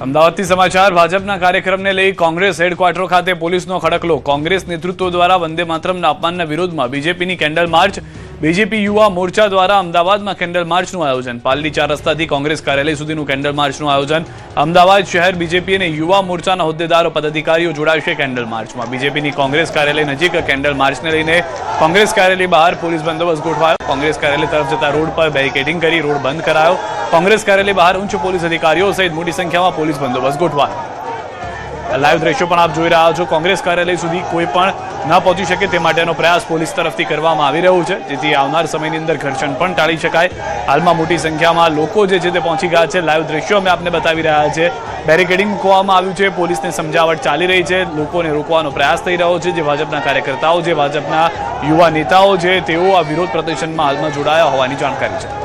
અમદાવાદથી સમાચાર ભાજપના કાર્યક્રમને લઈ કોંગ્રેસ હેડક્વાર્ટર ખાતે પોલીસનો ખડકલો। કોંગ્રેસ નેતૃત્વ દ્વારા વંદે માતરમના અપમાનના વિરોધમાં બીજેપીની કેન્ડલ માર્ચ। બીજેપી યુવા મોરચા દ્વારા અમદાવાદમાં કેન્ડલ માર્ચનું આયોજન। પાલડી 4 રસ્તાથી કોંગ્રેસ કાર્યાલય સુધીનું કેન્ડલ માર્ચનું આયોજન। અમદાવાદ શહેર બીજેપી અને યુવા મોરચાના હોદ્દેદારો પદાધિકારીઓ જોડાશે કેન્ડલ માર્ચમાં। બીજેપીની કોંગ્રેસ કાર્યાલય નજીક કેન્ડલ માર્ચને લઈને કોંગ્રેસ કાર્યાલય બહાર પોલીસ બંદોબસ્ત ગોઠવાયો। કોંગ્રેસ કાર્યાલય તરફ જતા રોડ પર બેરિકેડિંગ કરી રોડ બંધ કરાયો। કોંગ્રેસ કાર્યાલય બહાર ઉચ્ચ પોલીસ અધિકારીઓ સહિત મોટી સંખ્યામાં પોલીસ બંદોબસ્ત ગોઠવાયો। લાઈવ દ્રશ્યો પણ આપ જોઈ રહ્યા છો। કોંગ્રેસ કાર્યાલય સુધી કોઈ પણ ન પહોંચી શકે તે માટેનો પ્રયાસ પોલીસ તરફથી કરવામાં આવી રહ્યો છે, જેથી આવનાર સમયની અંદર ઘર્ષણ પણ ટાળી શકાય। હાલમાં મોટી સંખ્યામાં લોકો જે છે તે પહોંચી ગયા છે। લાઈવ દ્રશ્યો અમે આપને બતાવી રહ્યા છે। બેરિકેડિંગ મૂકવામાં આવ્યું છે, પોલીસને સમજાવટ ચાલી રહી છે, લોકોને રોકવાનો પ્રયાસ થઈ રહ્યો છે। જે ભાજપના કાર્યકર્તાઓ, જે ભાજપના યુવા નેતાઓ છે, તેઓ આ વિરોધ પ્રદર્શનમાં હાલમાં જોડાયા હોવાની જાણકારી છે।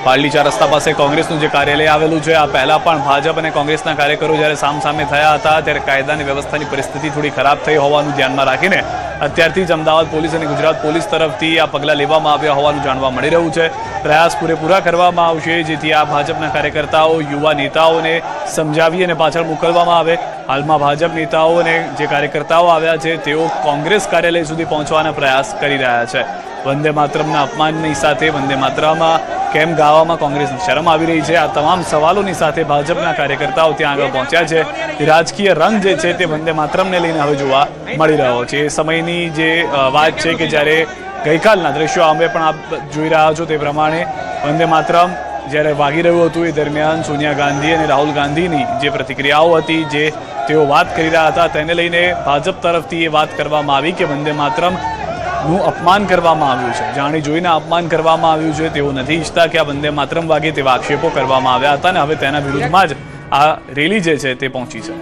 પાલડી 4 રસ્તા પાસે કોંગ્રેસનું જે કાર્યાલય આવેલું છે, આ પહેલા પણ ભાજપ અને કોંગ્રેસના કાર્યકરો જ્યારે સામસામે થયા હતા ત્યારે કાયદા અને વ્યવસ્થાની પરિસ્થિતિ થોડી ખરાબ થઈ હોવાનું ધ્યાનમાં રાખીને અત્યારથી જ અમદાવાદ પોલીસ અને ગુજરાત પોલીસ તરફથી આ પગલાં લેવામાં આવ્યા હોવાનું જાણવા મળી રહ્યું છે। પ્રયાસ પૂરેપૂરા કરવામાં આવશે, જેથી આ ભાજપના કાર્યકર્તાઓ, યુવા નેતાઓને સમજાવી અને પાછળ મોકલવામાં આવે। હાલમાં ભાજપ નેતાઓ અને જે કાર્યકર્તાઓ આવ્યા છે તેઓ કોંગ્રેસ કાર્યાલય સુધી પહોંચવાના પ્રયાસ કરી રહ્યા છે। વંદે માતરમના અપમાનની સાથે વંદે માતરમમાં કેમ ગાવામાં કોંગ્રેસની શરમ આવી રહી છે, આ તમામ સવાલોની સાથે ભાજપના કાર્યકર્તાઓ ત્યાં આગળ પહોંચ્યા છે। રાજકીય રંગ જે છે તે વંદે માતરમને લઈને હવે જોવા મળી રહ્યો છે। એ સમયની જે વાત છે કે જ્યારે ગઈકાલના દ્રશ્યો અમે પણ આપ જોઈ રહ્યા છો તે પ્રમાણે વંદે માતરમ જ્યારે વાગી રહ્યું હતું એ દરમિયાન સોનિયા ગાંધી અને રાહુલ ગાંધીની જે પ્રતિક્રિયાઓ હતી, જે તેઓ વાત કરી રહ્યા હતા, તેને લઈને ભાજપ તરફથી એ વાત કરવામાં આવી કે વંદે માતરમ નું અપમાન કરવામાં આવ્યું છે, જાણી જોઈને અપમાન કરવામાં આવ્યું છે। તેઓ નથી ઈચ્છતા કે આ વંદે માતરમ વાગે તેવા આક્ષેપો કરવામાં આવ્યા હતા અને હવે તેના વિરુદ્ધમાં જ આ રેલી જે છે તે પહોંચી છે।